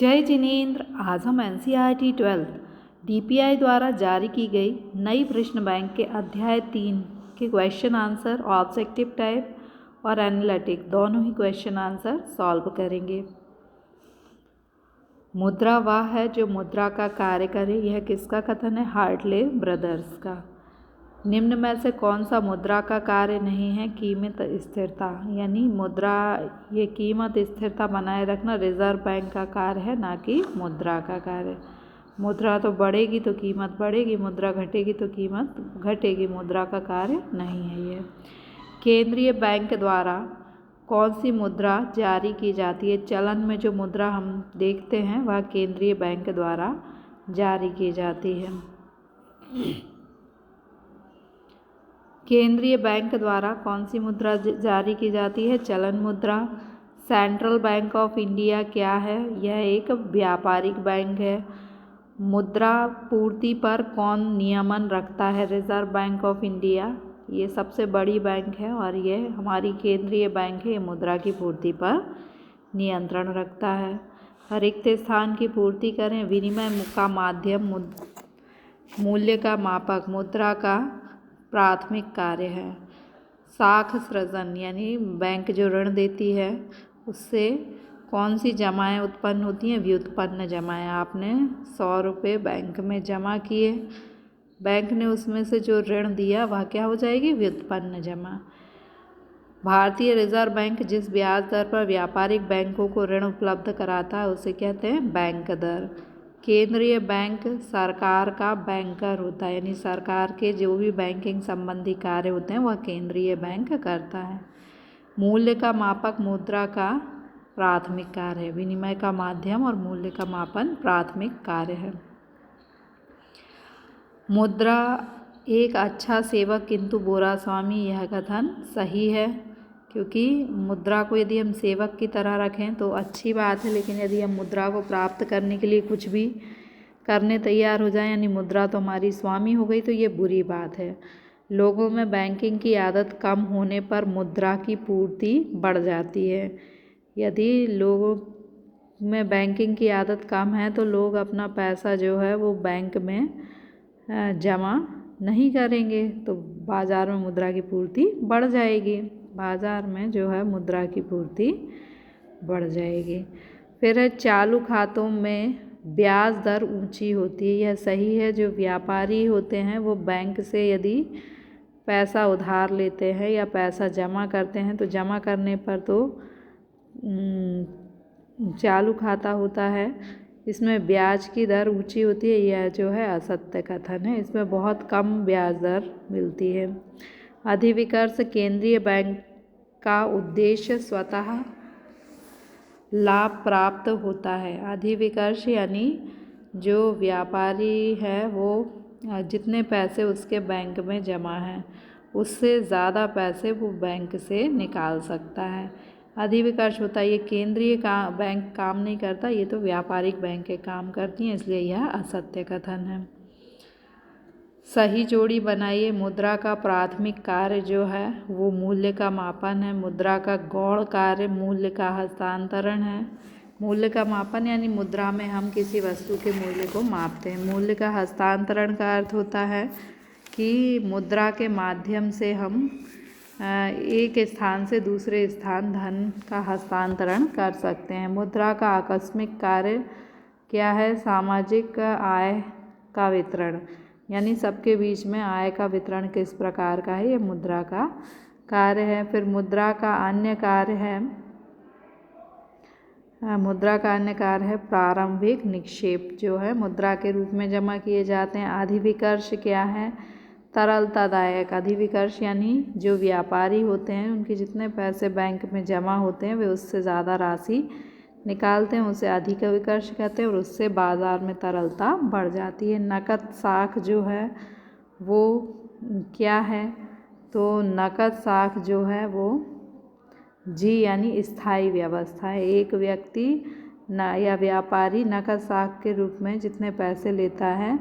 जय जिनेंद्र। आज हम NCERT 12 DPI द्वारा जारी की गई नई प्रश्न बैंक के अध्याय 3 के क्वेश्चन आंसर ऑब्जेक्टिव टाइप और एनालिटिक दोनों ही क्वेश्चन आंसर सॉल्व करेंगे। मुद्रा वह है जो मुद्रा का कार्य करे। यह किसका कथन है? हार्टले ब्रदर्स का। निम्न में से कौन सा मुद्रा का कार्य नहीं है? कीमत स्थिरता, यानी मुद्रा ये कीमत स्थिरता बनाए रखना रिजर्व बैंक का कार्य है, ना कि मुद्रा का कार्य। मुद्रा तो बढ़ेगी तो कीमत बढ़ेगी, मुद्रा घटेगी तो कीमत घटेगी, मुद्रा का कार्य नहीं है ये। केंद्रीय बैंक द्वारा कौन सी मुद्रा जारी की जाती है? चलन में जो मुद्रा हम देखते हैं वह केंद्रीय बैंक द्वारा जारी की जाती है। केंद्रीय बैंक द्वारा कौन सी मुद्रा जारी की जाती है? चलन मुद्रा। सेंट्रल बैंक ऑफ इंडिया क्या है? यह एक व्यापारिक बैंक है। मुद्रा पूर्ति पर कौन नियमन रखता है? Reserve bank of India. ये सबसे बड़ी बैंक है और ये हमारी केंद्रीय बैंक है। ये मुद्रा की पूर्ति पर नियंत्रण रखता है। रिक्त स्थान की पूर्ति करें। विनिमय का माध्यम मूल्य का मापक मुद्रा का प्राथमिक कार्य है। साख सृजन, यानी बैंक जो ऋण देती है उससे कौन सी जमाएं उत्पन्न होती हैं? व्युत्पन्न जमाएं। आपने 100 रुपये बैंक में जमा किए, बैंक ने उसमें से जो ऋण दिया वह क्या हो जाएगी? व्युत्पन्न जमा। भारतीय रिजर्व बैंक जिस ब्याज दर पर व्यापारिक बैंकों को ऋण उपलब्ध कराता है उसे कहते हैं बैंक दर। केंद्रीय बैंक सरकार का बैंकर होता है, यानी सरकार के जो भी बैंकिंग संबंधी कार्य होते हैं वह केंद्रीय बैंक करता है। मूल्य का मापक मुद्रा का प्राथमिक कार्य है। विनिमय का माध्यम और मूल्य का मापन प्राथमिक कार्य है। मुद्रा एक अच्छा सेवक किंतु बुरा स्वामी, यह कथन सही है, क्योंकि मुद्रा को यदि हम सेवक की तरह रखें तो अच्छी बात है, लेकिन यदि हम मुद्रा को प्राप्त करने के लिए कुछ भी करने तैयार हो जाएं, यानी मुद्रा तो हमारी स्वामी हो गई, तो ये बुरी बात है। लोगों में बैंकिंग की आदत कम होने पर मुद्रा की पूर्ति बढ़ जाती है। यदि लोगों में बैंकिंग की आदत कम है तो लोग अपना पैसा जो है वो बैंक में जमा नहीं करेंगे, तो बाज़ार में मुद्रा की पूर्ति बढ़ जाएगी। बाज़ार में जो है मुद्रा की पूर्ति बढ़ जाएगी। फिर है चालू खातों में ब्याज दर ऊंची होती है। यह सही है। जो व्यापारी होते हैं वो बैंक से यदि पैसा उधार लेते हैं या पैसा जमा करते हैं तो जमा करने पर तो चालू खाता होता है, इसमें ब्याज की दर ऊंची होती है। यह जो है असत्य कथन है। इसमें बहुत कम ब्याज दर मिलती है। अधिविकर्ष केंद्रीय बैंक का उद्देश्य स्वतः लाभ प्राप्त होता है। अधिविकर्ष यानी जो व्यापारी है वो जितने पैसे उसके बैंक में जमा हैं उससे ज़्यादा पैसे वो बैंक से निकाल सकता है। अधिविकर्ष होता है। ये केंद्रीय बैंक काम नहीं करता, ये तो व्यापारिक बैंकें काम करती हैं, इसलिए यह असत्य कथन है। सही जोड़ी बनाइए। मुद्रा का प्राथमिक कार्य जो है वो मूल्य का मापन है। मुद्रा का गौण कार्य मूल्य का हस्तांतरण है। मूल्य का मापन यानी मुद्रा में हम किसी वस्तु के मूल्य को मापते हैं। मूल्य का हस्तांतरण का अर्थ होता है कि मुद्रा के माध्यम से हम एक स्थान से दूसरे स्थान धन का हस्तांतरण कर सकते हैं। मुद्रा का आकस्मिक कार्य क्या है? सामाजिक आय का वितरण, यानी सबके बीच में आय का वितरण किस प्रकार का है, ये मुद्रा का कार्य है। फिर मुद्रा का अन्य कार्य है, मुद्रा का अन्य कार्य है प्रारंभिक निक्षेप, जो है मुद्रा के रूप में जमा किए जाते हैं। अधिविकर्ष क्या है? तरलतादायक। अधिविकर्ष यानी जो व्यापारी होते हैं उनके जितने पैसे बैंक में जमा होते हैं वे उससे ज़्यादा राशि निकालते हैं, उसे अधिक विकर्ष कहते हैं और उससे बाज़ार में तरलता बढ़ जाती है। नकद साख जो है वो क्या है? तो नकद साख जो है वो जी यानी स्थायी व्यवस्था है। एक व्यक्ति या व्यापारी नकद साख के रूप में जितने पैसे लेता है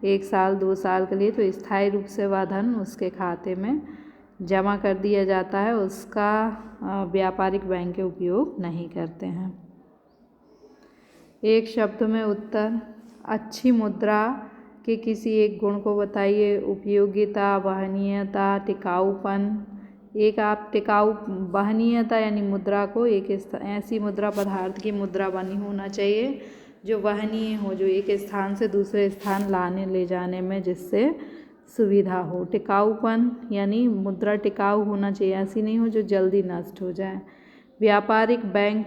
1 साल 2 साल के लिए, तो स्थायी रूप से वह धन उसके खाते में जमा कर दिया जाता है, उसका व्यापारिक बैंक उपयोग नहीं करते हैं। एक शब्द में उत्तर। अच्छी मुद्रा के किसी एक गुण को बताइए। उपयोगिता, वहनीयता, टिकाऊपन। एक आप टिकाऊ वहनीयता यानी मुद्रा को एक ऐसी मुद्रा पदार्थ की मुद्रा बनी होना चाहिए जो वहनीय हो, जो एक स्थान से दूसरे स्थान लाने ले जाने में जिससे सुविधा हो। टिकाऊपन यानी मुद्रा टिकाऊ होना चाहिए, ऐसी नहीं हो जो जल्दी नष्ट हो जाए। व्यापारिक बैंक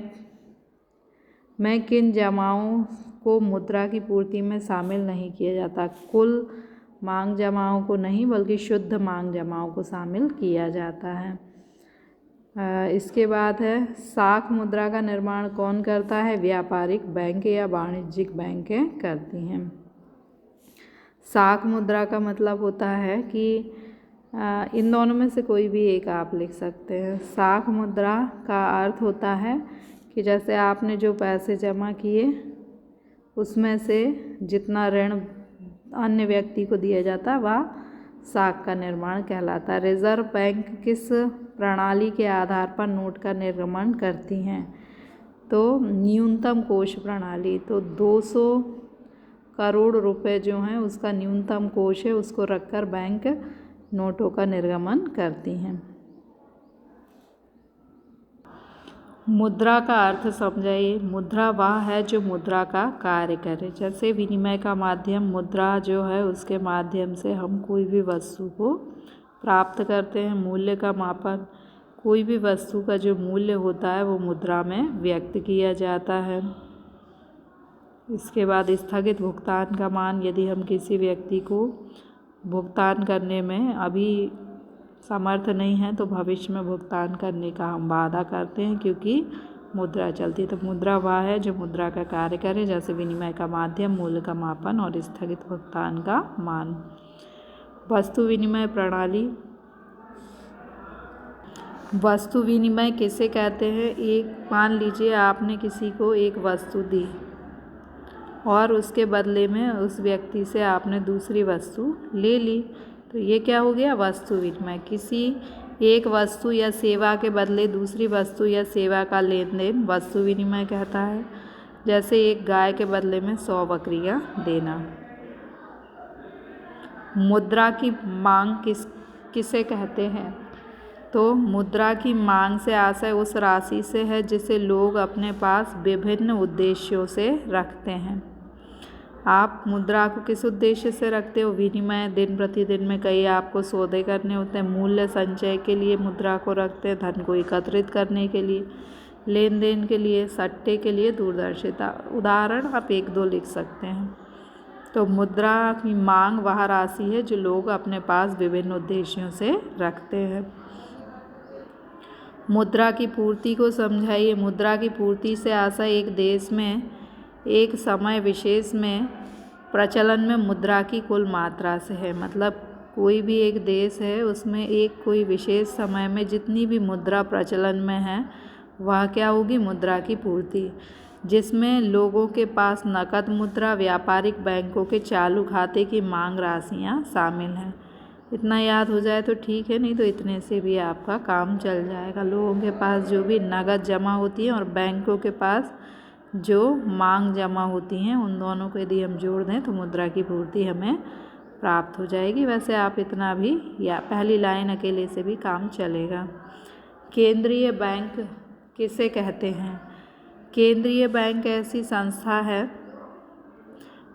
में किन जमाओं को मुद्रा की पूर्ति में शामिल नहीं किया जाता? कुल मांग जमाओं को नहीं बल्कि शुद्ध मांग जमाओं को शामिल किया जाता है। इसके बाद है साख मुद्रा का निर्माण कौन करता है? व्यापारिक बैंक या वाणिज्यिक बैंकें करती हैं। साख मुद्रा का मतलब होता है कि इन दोनों में से कोई भी एक आप लिख सकते हैं। साख मुद्रा का अर्थ होता है कि जैसे आपने जो पैसे जमा किए उसमें से जितना ऋण अन्य व्यक्ति को दिया जाता है वह साख का निर्माण कहलाता है। रिजर्व बैंक किस प्रणाली के आधार पर नोट का निर्गमन करती हैं? तो न्यूनतम कोष प्रणाली। तो 200 करोड़ रुपए जो हैं उसका न्यूनतम कोष है, उसको रखकर बैंक नोटों का निर्गमन करती हैं। मुद्रा का अर्थ समझाइए। मुद्रा वह है जो मुद्रा का कार्य करे। जैसे विनिमय का माध्यम मुद्रा जो है उसके माध्यम से हम कोई भी वस्तु को प्राप्त करते हैं। मूल्य का मापन, कोई भी वस्तु का जो मूल्य होता है वो मुद्रा में व्यक्त किया जाता है। इसके बाद स्थगित भुगतान का मान, यदि हम किसी व्यक्ति को भुगतान करने में अभी समर्थ नहीं है तो भविष्य में भुगतान करने का हम वादा करते हैं क्योंकि मुद्रा चलती है। तो मुद्रा वह है जो मुद्रा का कार्य करे, जैसे विनिमय का माध्यम, मूल्य का मापन और स्थगित भुगतान का मान। वस्तु विनिमय प्रणाली। वस्तु विनिमय किसे कहते हैं? एक मान लीजिए आपने किसी को एक वस्तु दी और उसके बदले में उस व्यक्ति से आपने दूसरी वस्तु ले ली, तो ये क्या हो गया? वस्तु विनिमय। किसी एक वस्तु या सेवा के बदले दूसरी वस्तु या सेवा का लेन देन वस्तु विनिमय कहता है। जैसे एक गाय के बदले में 100 बकरियां देना। मुद्रा की मांग किसे कहते हैं? तो मुद्रा की मांग से आशय उस राशि से है जिसे लोग अपने पास विभिन्न उद्देश्यों से रखते हैं। आप मुद्रा को किस उद्देश्य से रखते हो? विनिमय, दिन प्रतिदिन में कई आपको सौदे करने होते हैं। मूल्य संचय के लिए मुद्रा को रखते हैं, धन को एकत्रित करने के लिए, लेन देन के लिए, सट्टे के लिए, दूरदर्शिता। उदाहरण आप 1-2 लिख सकते हैं। तो मुद्रा की मांग वह राशि है जो लोग अपने पास विभिन्न उद्देश्यों से रखते हैं। मुद्रा की पूर्ति को समझाइए। मुद्रा की पूर्ति से आशय एक देश में एक समय विशेष में प्रचलन में मुद्रा की कुल मात्रा से है। मतलब कोई भी एक देश है उसमें एक कोई विशेष समय में जितनी भी मुद्रा प्रचलन में है वह क्या होगी? मुद्रा की पूर्ति, जिसमें लोगों के पास नकद मुद्रा, व्यापारिक बैंकों के चालू खाते की मांग राशियां शामिल हैं। इतना याद हो जाए तो ठीक है, नहीं तो इतने से भी आपका काम चल जाएगा। लोगों के पास जो भी नकद जमा होती है और बैंकों के पास जो मांग जमा होती हैं, उन दोनों को यदि हम जोड़ दें तो मुद्रा की पूर्ति हमें प्राप्त हो जाएगी। वैसे आप इतना भी या पहली लाइन अकेले से भी काम चलेगा। केंद्रीय बैंक किसे कहते हैं? केंद्रीय बैंक ऐसी संस्था है,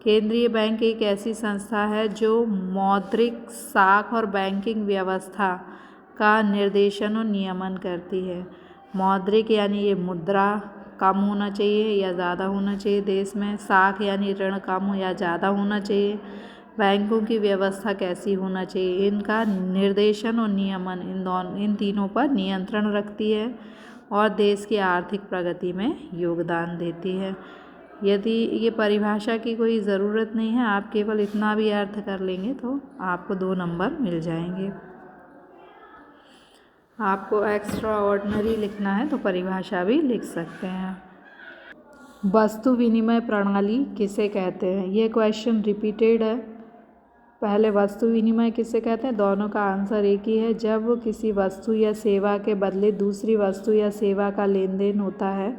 केंद्रीय बैंक एक ऐसी संस्था है जो मौद्रिक, साख और बैंकिंग व्यवस्था का निर्देशन और नियमन करती है। मौद्रिक यानी ये मुद्रा कम होना चाहिए या ज़्यादा होना चाहिए देश में, साख यानी ऋण कम हो या ज़्यादा होना चाहिए, बैंकों की व्यवस्था कैसी होना चाहिए, इनका निर्देशन और नियमन इन तीनों पर नियंत्रण रखती है और देश की आर्थिक प्रगति में योगदान देती है। यदि ये परिभाषा की कोई ज़रूरत नहीं है, आप केवल इतना भी अर्थ कर लेंगे तो आपको 2 नंबर मिल जाएंगे। आपको एक्स्ट्रा ऑर्डिनरी लिखना है तो परिभाषा भी लिख सकते हैं। वस्तु विनिमय प्रणाली किसे कहते हैं? ये क्वेश्चन रिपीटेड है। पहले वस्तु विनिमय किसे कहते हैं? दोनों का आंसर एक ही है। जब किसी वस्तु या सेवा के बदले दूसरी वस्तु या सेवा का लेन देन होता है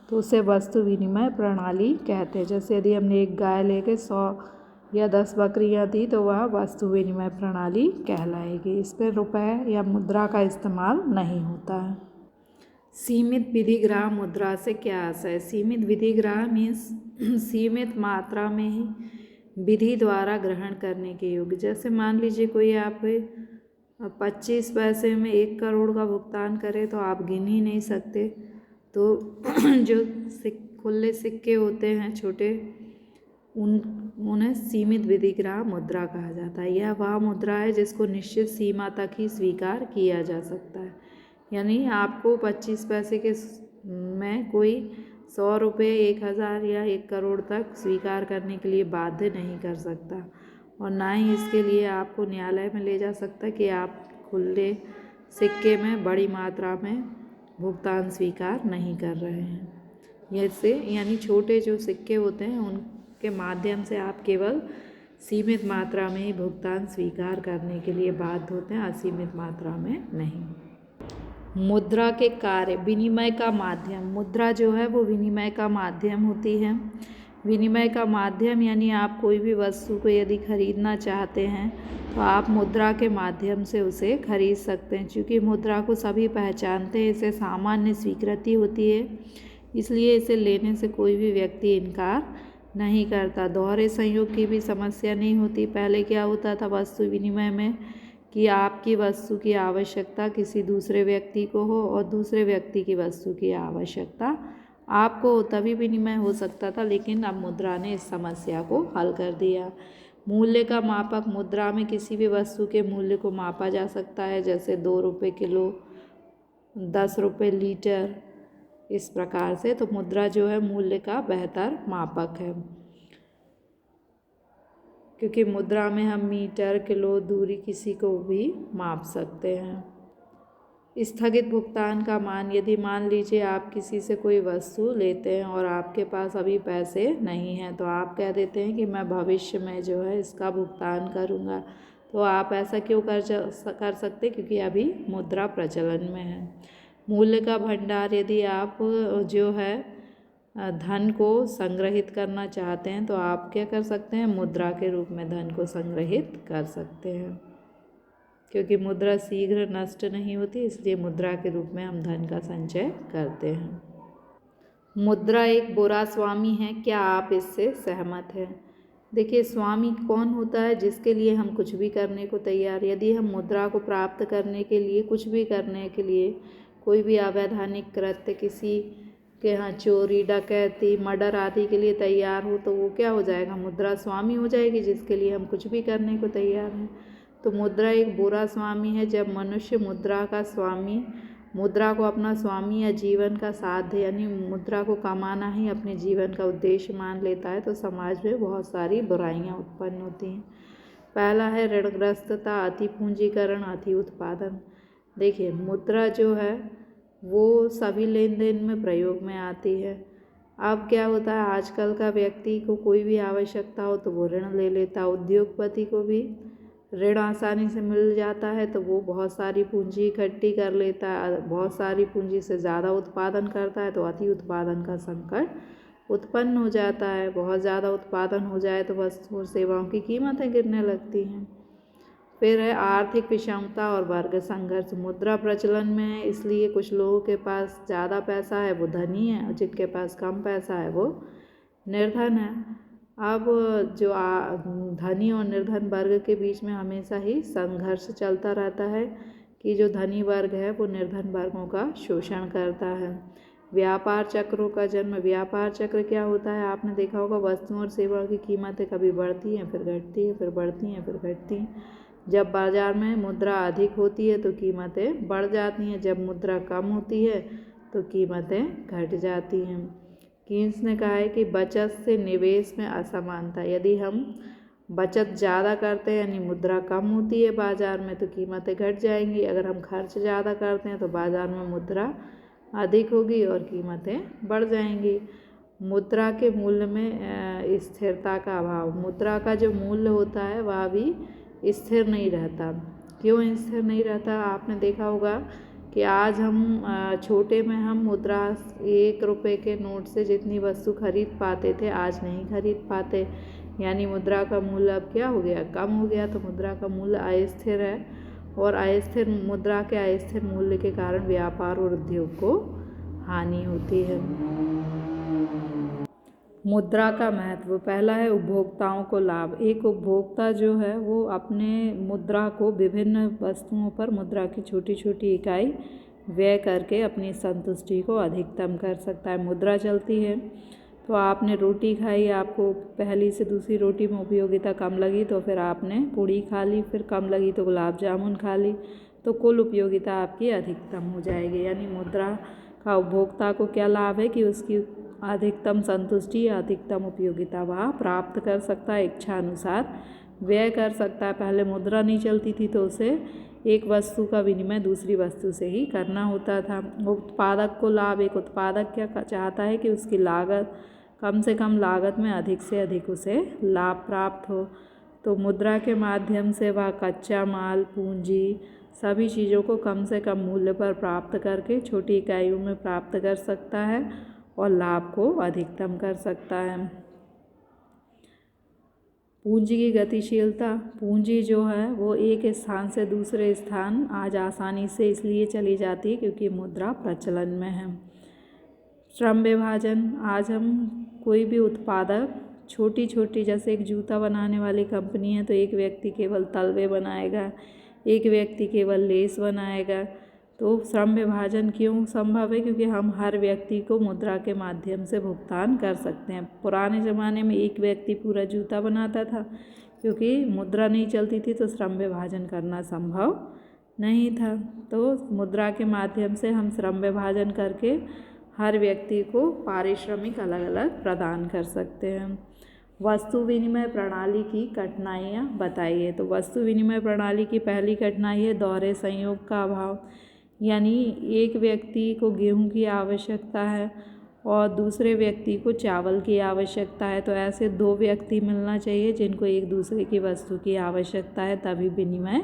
तो उसे वस्तु विनिमय प्रणाली कहते हैं। जैसे यदि हमने एक गाय लेके 100 या 10 बकरियां दी तो वह वस्तु विनिमय प्रणाली कहलाएगी। इसमें रुपए या मुद्रा का इस्तेमाल नहीं होता है। सीमित विधिग्राह मुद्रा से क्या आशय? सीमित विधिग्राह मीन्स सीमित मात्रा में ही विधि द्वारा ग्रहण करने के योग्य। जैसे मान लीजिए कोई आप 25 पैसे में 1 करोड़ का भुगतान करे तो आप गिन ही नहीं सकते। तो जो खुले सिक्के होते हैं छोटे, उन्हें सीमित विधिग्राह मुद्रा कहा जाता है। यह वह मुद्रा है जिसको निश्चित सीमा तक ही स्वीकार किया जा सकता है। यानी आपको 25 पैसे के में कोई 100 रुपये, 1000 या 1 करोड़ तक स्वीकार करने के लिए बाध्य नहीं कर सकता, और ना ही इसके लिए आपको न्यायालय में ले जा सकता कि आप खुले सिक्के में बड़ी मात्रा में भुगतान स्वीकार नहीं कर रहे हैं। ऐसे यानी छोटे जो सिक्के होते हैं उनके माध्यम से आप केवल सीमित मात्रा में ही भुगतान स्वीकार करने के लिए बाध्य होते हैं, असीमित मात्रा में नहीं। मुद्रा के कार्य। विनिमय का माध्यम। मुद्रा जो है वो विनिमय का माध्यम होती है। विनिमय का माध्यम यानी आप कोई भी वस्तु को यदि खरीदना चाहते हैं तो आप मुद्रा के माध्यम से उसे खरीद सकते हैं। क्योंकि मुद्रा को सभी पहचानते हैं, इसे सामान्य स्वीकृति होती है, इसलिए इसे लेने से कोई भी व्यक्ति इनकार नहीं करता। दोहरे संयोग की भी समस्या नहीं होती। पहले क्या होता था वस्तु विनिमय में कि आपकी वस्तु की आवश्यकता किसी दूसरे व्यक्ति को हो और दूसरे व्यक्ति की वस्तु की आवश्यकता आपको हो, तभी विनिमय हो सकता था। लेकिन अब मुद्रा ने इस समस्या को हल कर दिया। मूल्य का मापक। मुद्रा में किसी भी वस्तु के मूल्य को मापा जा सकता है, जैसे 2 रुपये किलो, 10 रुपये लीटर, इस प्रकार से। तो मुद्रा जो है मूल्य का बेहतर मापक है, क्योंकि मुद्रा में हम मीटर, किलो, दूरी किसी को भी माप सकते हैं। स्थगित भुगतान का मान। यदि मान लीजिए आप किसी से कोई वस्तु लेते हैं और आपके पास अभी पैसे नहीं हैं, तो आप कह देते हैं कि मैं भविष्य में जो है इसका भुगतान करूँगा। तो आप ऐसा क्यों कर सकते? क्योंकि अभी मुद्रा प्रचलन में है। मूल्य का भंडार। यदि आप जो है धन को संग्रहित करना चाहते हैं तो आप क्या कर सकते हैं? मुद्रा के रूप में धन को संग्रहित कर सकते हैं। क्योंकि मुद्रा शीघ्र नष्ट नहीं होती, इसलिए मुद्रा के रूप में हम धन का संचय करते हैं। मुद्रा एक बुरा स्वामी है, क्या आप इससे सहमत हैं? देखिए, स्वामी कौन होता है? जिसके लिए हम कुछ भी करने को तैयार। यदि हम मुद्रा को प्राप्त करने के लिए, कुछ भी करने के लिए, कोई भी अवैधानिक कृत्य, किसी के यहाँ चोरी, डकैती, मर्डर आदि के लिए तैयार हो, तो वो क्या हो जाएगा? मुद्रा स्वामी हो जाएगी, जिसके लिए हम कुछ भी करने को तैयार हैं। तो मुद्रा एक बुरा स्वामी है। जब मनुष्य मुद्रा को अपना स्वामी या जीवन का साध्य यानी मुद्रा को कमाना ही अपने जीवन का उद्देश्य मान लेता है, तो समाज में बहुत सारी बुराइयां उत्पन्न होती हैं। पहला है ऋणग्रस्तता, अति पूंजीकरण, अति उत्पादन। देखिए, मुद्रा जो है वो सभी लेन देन में प्रयोग में आती है। अब क्या होता है, आजकल का व्यक्ति को कोई भी आवश्यकता हो तो वो ऋण ले लेता है। उद्योगपति को भी ऋण आसानी से मिल जाता है, तो वो बहुत सारी पूंजी इकट्ठी कर लेता है। बहुत सारी पूंजी से ज़्यादा उत्पादन करता है, तो अति उत्पादन का संकट उत्पन्न हो जाता है। बहुत ज़्यादा उत्पादन हो जाए तो वस्तु और सेवाओं की कीमतें गिरने लगती हैं। फिर है आर्थिक विषमता और वर्ग संघर्ष। मुद्रा प्रचलन में है, इसलिए कुछ लोगों के पास ज़्यादा पैसा है, वो धनी है, और जिनके पास कम पैसा है वो निर्धन है। अब जो धनी और निर्धन वर्ग के बीच में हमेशा ही संघर्ष चलता रहता है कि जो धनी वर्ग है वो निर्धन वर्गों का शोषण करता है। व्यापार चक्रों का जन्म। व्यापार चक्र क्या होता है? आपने देखा होगा, वस्तुओं और सेवाओं की कीमतें कभी बढ़ती हैं, फिर घटती हैं, फिर बढ़ती हैं, फिर घटती हैं। जब बाजार में मुद्रा अधिक होती है तो कीमतें बढ़ जाती हैं, जब मुद्रा कम होती है तो कीमतें घट जाती हैं। कीन्स ने कहा है कि बचत से निवेश में असमानता। यदि हम बचत ज़्यादा करते हैं यानी मुद्रा कम होती है बाज़ार में, तो कीमतें घट जाएंगी। अगर हम खर्च ज़्यादा करते हैं तो बाज़ार में मुद्रा अधिक होगी और कीमतें बढ़ जाएंगी। मुद्रा के मूल्य में स्थिरता का अभाव। मुद्रा का जो मूल्य होता है वह भी स्थिर नहीं रहता। क्यों स्थिर नहीं रहता? आपने देखा होगा कि आज हम छोटे में हम मुद्रा 1 रुपये के नोट से जितनी वस्तु खरीद पाते थे आज नहीं खरीद पाते, यानी मुद्रा का मूल्य अब क्या हो गया, कम हो गया। तो मुद्रा का मूल्य अस्थिर है और अस्थिर मुद्रा के अस्थिर मूल्य के कारण व्यापार और उद्योग को हानि होती है। मुद्रा का महत्व, पहला है उपभोक्ताओं को लाभ। एक उपभोक्ता जो है वो अपने मुद्रा को विभिन्न वस्तुओं पर मुद्रा की छोटी छोटी इकाई व्यय करके अपनी संतुष्टि को अधिकतम कर सकता है। मुद्रा चलती है तो आपने रोटी खाई, आपको पहली से दूसरी रोटी में उपयोगिता कम लगी तो फिर आपने पूड़ी खा ली, फिर कम लगी तो गुलाब जामुन खा ली, तो कुल उपयोगिता आपकी अधिकतम हो जाएगी। यानी मुद्रा का उपभोक्ता को क्या लाभ है कि उसकी अधिकतम संतुष्टि या अधिकतम उपयोगिता वह प्राप्त कर सकता है, इच्छा अनुसार व्यय कर सकता है। पहले मुद्रा नहीं चलती थी तो उसे एक वस्तु का विनिमय दूसरी वस्तु से ही करना होता था। उत्पादक को लाभ, एक उत्पादक क्या चाहता है कि उसकी लागत कम से कम लागत में अधिक से अधिक उसे लाभ प्राप्त हो। तो मुद्रा के माध्यम से वह कच्चा माल, पूंजी, सभी चीज़ों को कम से कम मूल्य पर प्राप्त करके छोटी इकाइयों में प्राप्त कर सकता है और लाभ को अधिकतम कर सकता है। पूंजी की गतिशीलता, पूंजी जो है वो एक स्थान से दूसरे स्थान आज आसानी से इसलिए चली जाती है क्योंकि मुद्रा प्रचलन में है। श्रम विभाजन, आज हम कोई भी उत्पादक छोटी छोटी, जैसे एक जूता बनाने वाली कंपनी है तो एक व्यक्ति केवल तलवे बनाएगा, एक व्यक्ति केवल लेस बनाएगा। तो श्रम विभाजन क्यों संभव है, क्योंकि हम हर व्यक्ति को मुद्रा के माध्यम से भुगतान कर सकते हैं। पुराने ज़माने में एक व्यक्ति पूरा जूता बनाता था, क्योंकि मुद्रा नहीं चलती थी तो श्रम विभाजन करना संभव नहीं था। तो मुद्रा के माध्यम से हम श्रम विभाजन करके हर व्यक्ति को पारिश्रमिक अलग अलग प्रदान कर सकते हैं। वस्तु विनिमय प्रणाली की कठिनाइयाँ बताइए। तो वस्तु विनिमय प्रणाली की पहली कठिनाई है दोहरे संयोग का अभाव, यानी एक व्यक्ति को गेहूं की आवश्यकता है और दूसरे व्यक्ति को चावल की आवश्यकता है, तो ऐसे दो व्यक्ति मिलना चाहिए जिनको एक दूसरे की वस्तु की आवश्यकता है, तभी विनिमय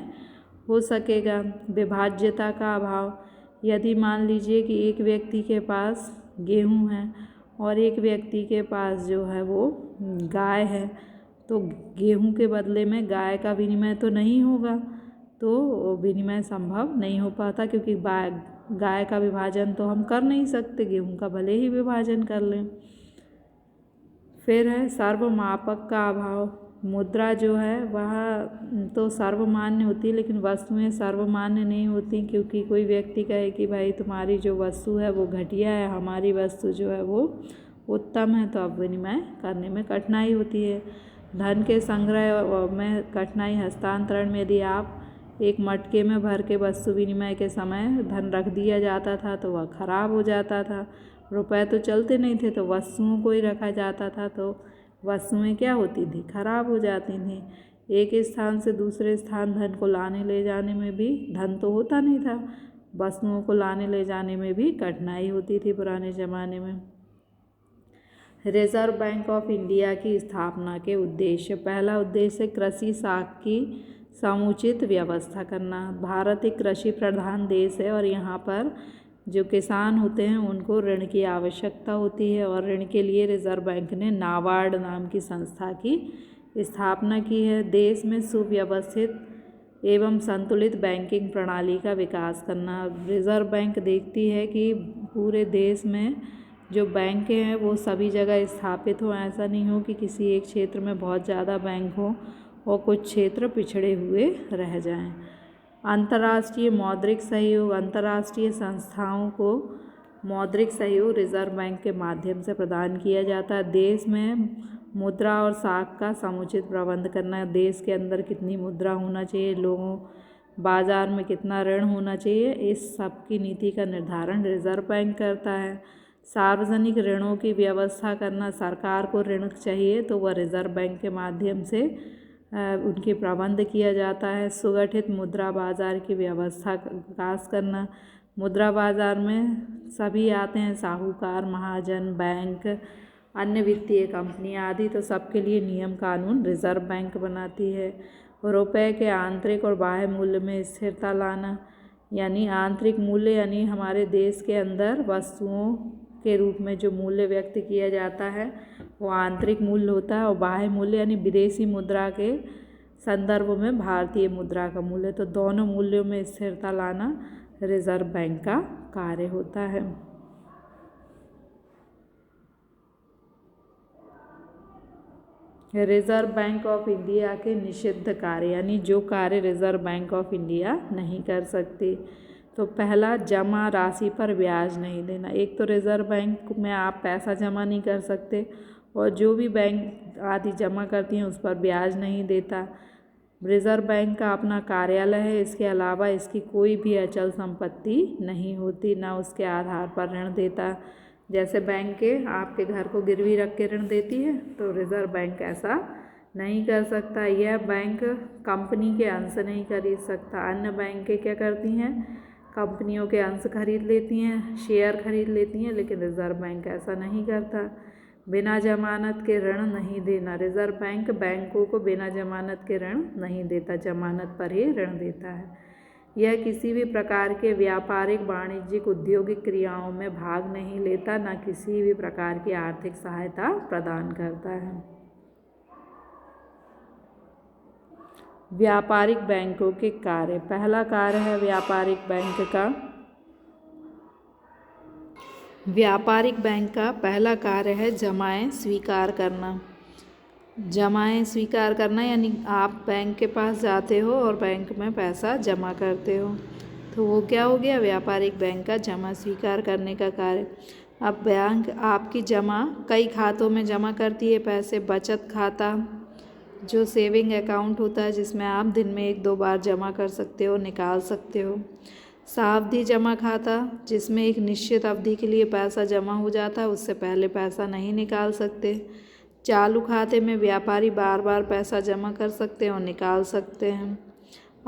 हो सकेगा। विभाज्यता का अभाव, यदि मान लीजिए कि एक व्यक्ति के पास गेहूं है और एक व्यक्ति के पास जो है वो गाय है, तो गेहूं के बदले में गाय का विनिमय तो नहीं होगा, तो विनिमय संभव नहीं हो पाता, क्योंकि गाय का विभाजन तो हम कर नहीं सकते, गेहूं का भले ही विभाजन कर लें। फिर है सर्वमापक का अभाव, मुद्रा जो है वह तो सर्वमान्य होती है लेकिन वस्तुएं सर्वमान्य नहीं होती, क्योंकि कोई व्यक्ति कहे कि भाई तुम्हारी जो वस्तु है वो घटिया है, हमारी वस्तु जो है वो उत्तम है, तो अब विनिमय करने में कठिनाई होती है। धन के संग्रह में कठिनाई, हस्तांतरण में यदि आप एक मटके में भर के वस्तु विनिमय के समय धन रख दिया जाता था तो वह खराब हो जाता था। रुपए तो चलते नहीं थे तो वस्तुओं को ही रखा जाता था, तो वस्तुएं क्या होती थी, खराब हो जाती थी। एक स्थान से दूसरे स्थान धन को लाने ले जाने में भी, धन तो होता नहीं था, वस्तुओं को लाने ले जाने में भी कठिनाई होती थी पुराने ज़माने में। रिजर्व बैंक ऑफ इंडिया की स्थापना के उद्देश्य, पहला उद्देश्य कृषि साख की समुचित व्यवस्था करना। भारत एक कृषि प्रधान देश है और यहाँ पर जो किसान होते हैं उनको ऋण की आवश्यकता होती है, और ऋण के लिए रिजर्व बैंक ने नाबार्ड नाम की संस्था की स्थापना की है। देश में सुव्यवस्थित एवं संतुलित बैंकिंग प्रणाली का विकास करना, रिजर्व बैंक देखती है कि पूरे देश में जो बैंकें हैं वो सभी जगह स्थापित हो, ऐसा नहीं हो कि किसी एक क्षेत्र में बहुत ज़्यादा बैंक हो और कुछ क्षेत्र पिछड़े हुए रह जाएं। अंतर्राष्ट्रीय मौद्रिक सहयोग, अंतर्राष्ट्रीय संस्थाओं को मौद्रिक सहयोग रिजर्व बैंक के माध्यम से प्रदान किया जाता है। देश में मुद्रा और साख का समुचित प्रबंध करना, देश के अंदर कितनी मुद्रा होना चाहिए, लोगों बाजार में कितना ऋण होना चाहिए, इस सब की नीति का निर्धारण रिजर्व बैंक करता है। सार्वजनिक ऋणों की व्यवस्था करना, सरकार को ऋण चाहिए तो वह रिजर्व बैंक के माध्यम से उनके प्रबंध किया जाता है। सुगठित मुद्रा बाजार की व्यवस्था विकास करना, मुद्रा बाजार में सभी आते हैं, साहूकार, महाजन, बैंक, अन्य वित्तीय कंपनियां आदि, तो सबके लिए नियम कानून रिजर्व बैंक बनाती है। रुपए के आंतरिक और बाह्य मूल्य में स्थिरता लाना, यानी आंतरिक मूल्य यानी हमारे देश के अंदर वस्तुओं के रूप में जो मूल्य व्यक्त किया जाता है वो आंतरिक मूल्य होता है, और बाह्य मूल्य यानी विदेशी मुद्रा के संदर्भ में भारतीय मुद्रा का मूल्य। तो दोनों मूल्यों में स्थिरता लाना रिजर्व बैंक का कार्य होता है। रिजर्व बैंक ऑफ इंडिया के निषिद्ध कार्य यानी जो कार्य रिजर्व बैंक ऑफ इंडिया नहीं कर सकती। तो पहला, जमा राशि पर ब्याज नहीं देना। एक तो रिजर्व बैंक में आप पैसा जमा नहीं कर सकते, और जो भी बैंक आदि जमा करती हैं उस पर ब्याज नहीं देता। रिजर्व बैंक का अपना कार्यालय है, इसके अलावा इसकी कोई भी अचल संपत्ति नहीं होती, ना उसके आधार पर ऋण देता। जैसे बैंक के आपके घर को गिरवी रख के ऋण देती है, तो रिजर्व बैंक ऐसा नहीं कर सकता। यह बैंक कंपनी के अंश नहीं खरीद सकता। अन्य बैंक क्या करती हैं, कंपनियों के अंश खरीद लेती हैं, शेयर खरीद लेती हैं, लेकिन रिजर्व बैंक ऐसा नहीं करता। बिना जमानत के ऋण नहीं देना। रिजर्व बैंक बैंकों को बिना जमानत के ऋण नहीं देता, जमानत पर ही ऋण देता है। यह किसी भी प्रकार के व्यापारिक, वाणिज्यिक, औद्योगिक क्रियाओं में भाग नहीं लेता, न किसी भी प्रकार की आर्थिक सहायता प्रदान करता है। व्यापारिक बैंकों के कार्य। पहला कार्य है व्यापारिक बैंक का। व्यापारिक बैंक का पहला कार्य है जमाएं स्वीकार करना। जमाएं स्वीकार करना यानी आप बैंक के पास जाते हो और बैंक में पैसा जमा करते हो, तो वो क्या हो गया, व्यापारिक बैंक का जमा स्वीकार करने का कार्य। अब बैंक आपकी जमा कई खातों में जमा करती है पैसे। बचत खाता जो सेविंग अकाउंट होता है, जिसमें आप दिन में 1-2 बार जमा कर सकते हो, निकाल सकते हो। सावधि जमा खाता जिसमें एक निश्चित अवधि के लिए पैसा जमा हो जाता है, उससे पहले पैसा नहीं निकाल सकते। चालू खाते में व्यापारी बार बार पैसा जमा कर सकते हैं और निकाल सकते हैं।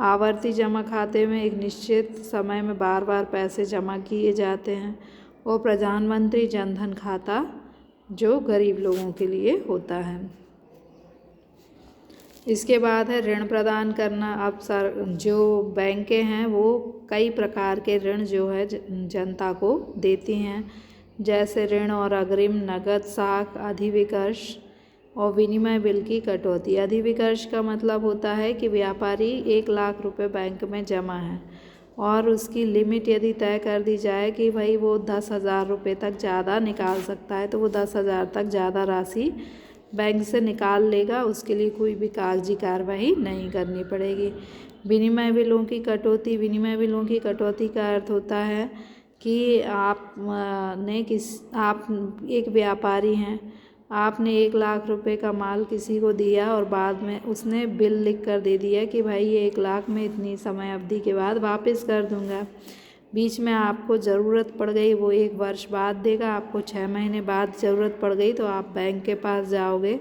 आवर्ती जमा खाते में एक निश्चित समय में बार बार पैसे जमा किए जाते हैं। और प्रधानमंत्री जनधन खाता जो गरीब लोगों के लिए होता है। इसके बाद है ऋण प्रदान करना। अब जो बैंकें हैं वो कई प्रकार के ऋण जो है जनता को देती हैं, जैसे ऋण और अग्रिम, नगद साख, अधिविकर्ष और विनिमय बिल की कटौती। अधिविकर्ष का मतलब होता है कि व्यापारी 1 लाख रुपए बैंक में जमा है और उसकी लिमिट यदि तय कर दी जाए कि भाई वो 10,000 रुपये तक ज़्यादा निकाल सकता है, तो वो 10,000 तक ज़्यादा राशि बैंक से निकाल लेगा, उसके लिए कोई भी कागजी कार्रवाई नहीं करनी पड़ेगी। विनिमय बिलों की कटौती। विनिमय बिलों की कटौती का अर्थ होता है कि आप एक व्यापारी हैं, आपने 1 लाख रुपए का माल किसी को दिया और बाद में उसने बिल लिख कर दे दिया कि भाई ये 1 लाख में इतनी समय अवधि के बाद वापस कर दूंगा। बीच में आपको ज़रूरत पड़ गई, वो 1 वर्ष बाद देगा, आपको 6 महीने बाद ज़रूरत पड़ गई, तो आप बैंक के पास जाओगे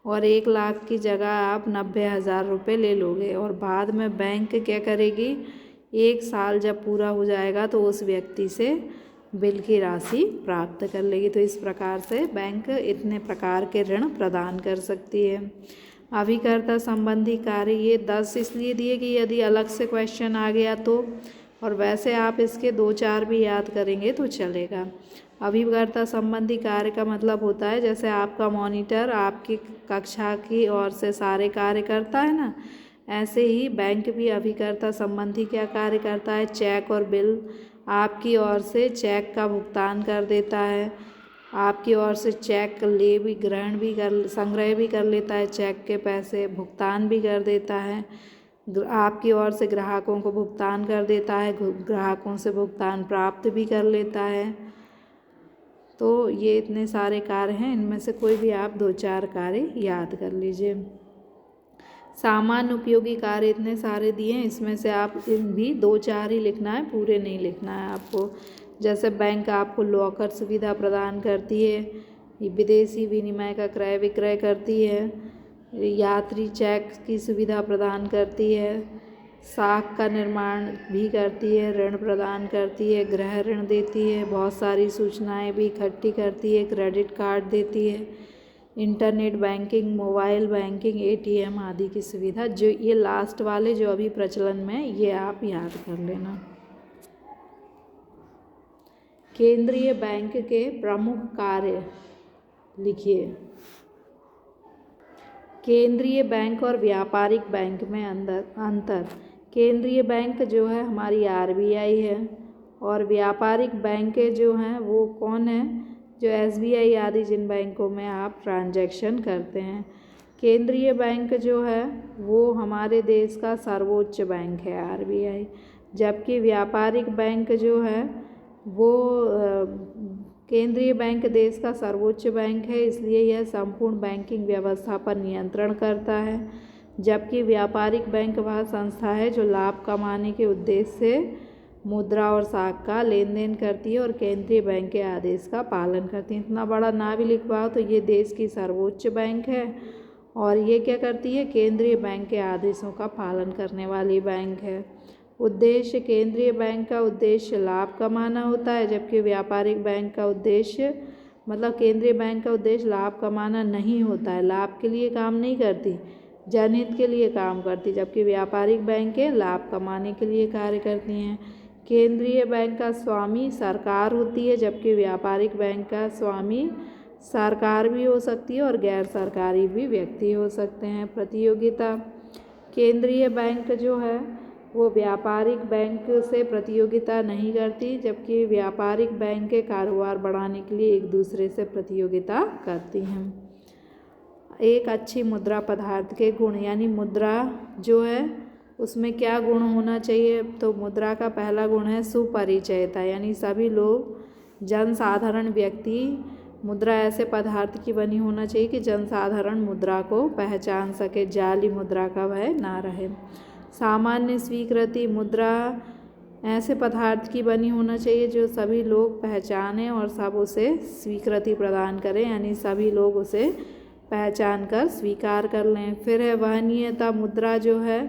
और 1 लाख की जगह आप 90,000 रुपये ले लोगे। और बाद में बैंक क्या करेगी, 1 साल जब पूरा हो जाएगा तो उस व्यक्ति से बिल की राशि प्राप्त कर लेगी। तो इस प्रकार से बैंक इतने प्रकार के ऋण प्रदान कर सकती है। अभिकर्ता संबंधी कार्य, ये 10 इसलिए दिए कि यदि अलग से क्वेश्चन आ गया तो, और वैसे आप इसके 2-4 भी याद करेंगे तो चलेगा। अभिकर्ता संबंधी कार्य का मतलब होता है जैसे आपका मॉनिटर आपकी कक्षा की ओर से सारे कार्य करता है ना, ऐसे ही बैंक भी अभिकर्ता संबंधी क्या कार्य करता है, चेक और बिल आपकी ओर से चेक का भुगतान कर देता है, आपकी ओर से चेक ले भी ग्रहण भी कर संग्रह भी कर लेता है, चेक के पैसे भुगतान भी कर देता है, आपकी ओर से ग्राहकों को भुगतान कर देता है, ग्राहकों से भुगतान प्राप्त भी कर लेता है। तो ये इतने सारे कार्य हैं, इनमें से कोई भी आप 2-4 कार्य याद कर लीजिए। सामान्य उपयोगी कार्य इतने सारे दिए हैं, इसमें से आप इन भी 2-4 ही लिखना है, पूरे नहीं लिखना है आपको। जैसे बैंक आपको लॉकर सुविधा प्रदान करती है, विदेशी विनिमय का क्रय विक्रय करती है, यात्री चेक की सुविधा प्रदान करती है, साख का निर्माण भी करती है, ऋण प्रदान करती है, गृह ऋण देती है, बहुत सारी सूचनाएं भी इकट्ठी करती है, क्रेडिट कार्ड देती है, internet banking, mobile banking, ATM आदि की सुविधा। जो ये लास्ट वाले जो अभी प्रचलन में, ये आप याद कर लेना। केंद्रीय बैंक के प्रमुख कार्य लिखिए। केंद्रीय बैंक और व्यापारिक बैंक में अंतर। केंद्रीय बैंक जो है हमारी RBI है, और व्यापारिक बैंक जो हैं वो कौन है? जो SBI आदि जिन बैंकों में आप ट्रांजैक्शन करते हैं। केंद्रीय बैंक जो है वो हमारे देश का सर्वोच्च बैंक है RBI, जबकि व्यापारिक बैंक जो है वो केंद्रीय बैंक देश का सर्वोच्च बैंक है, इसलिए यह संपूर्ण बैंकिंग व्यवस्था पर नियंत्रण करता है। जबकि व्यापारिक बैंक वह संस्था है जो लाभ कमाने के उद्देश्य से मुद्रा और साख का लेन देन करती है और केंद्रीय बैंक के आदेश का पालन करती है। इतना बड़ा ना भी लिख पाओ तो ये देश की सर्वोच्च बैंक है, और ये क्या करती है? केंद्रीय बैंक के आदेशों का पालन करने वाली बैंक है। उद्देश्य। केंद्रीय बैंक का उद्देश्य लाभ कमाना होता है, जबकि व्यापारिक बैंक का उद्देश्य केंद्रीय बैंक का उद्देश्य लाभ कमाना नहीं होता है, लाभ के लिए काम नहीं करती, जनहित के लिए काम करती, जबकि व्यापारिक बैंकें लाभ कमाने के लिए कार्य करती हैं। केंद्रीय बैंक का स्वामी सरकार होती है, जबकि व्यापारिक बैंक का स्वामी सरकार भी हो सकती है और गैर सरकारी भी व्यक्ति हो सकते हैं। प्रतियोगिता। केंद्रीय बैंक जो है वो व्यापारिक बैंक से प्रतियोगिता नहीं करती, जबकि व्यापारिक बैंक के कारोबार बढ़ाने के लिए एक दूसरे से प्रतियोगिता करती हैं। एक अच्छी मुद्रा पदार्थ के गुण, यानी मुद्रा जो है उसमें क्या गुण होना चाहिए? तो मुद्रा का पहला गुण है सुपरिचयता, यानी सभी लोग जनसाधारण व्यक्ति मुद्रा ऐसे पदार्थ की बनी होना चाहिए कि जनसाधारण मुद्रा को पहचान सके, जाली मुद्रा का भय ना रहे। सामान्य स्वीकृति। मुद्रा ऐसे पदार्थ की बनी होना चाहिए जो सभी लोग पहचानें और सब उसे स्वीकृति प्रदान करें, यानी सभी लोग उसे पहचान कर स्वीकार कर लें। फिर है वहनीयता। मुद्रा जो है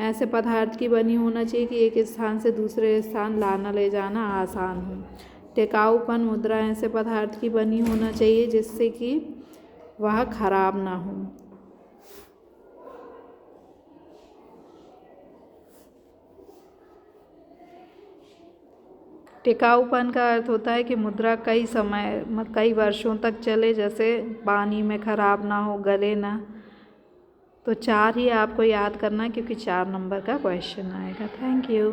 ऐसे पदार्थ की बनी होना चाहिए कि एक स्थान से दूसरे स्थान लाना ले जाना आसान हो। टिकाऊपन। मुद्रा ऐसे पदार्थ की बनी होना चाहिए जिससे कि वह खराब ना हो। टिकाऊपन का अर्थ होता है कि मुद्रा कई वर्षों तक चले, जैसे पानी में खराब ना हो, गले ना। तो 4 ही आपको याद करना है क्योंकि 4 नंबर का क्वेश्चन आएगा। Thank you.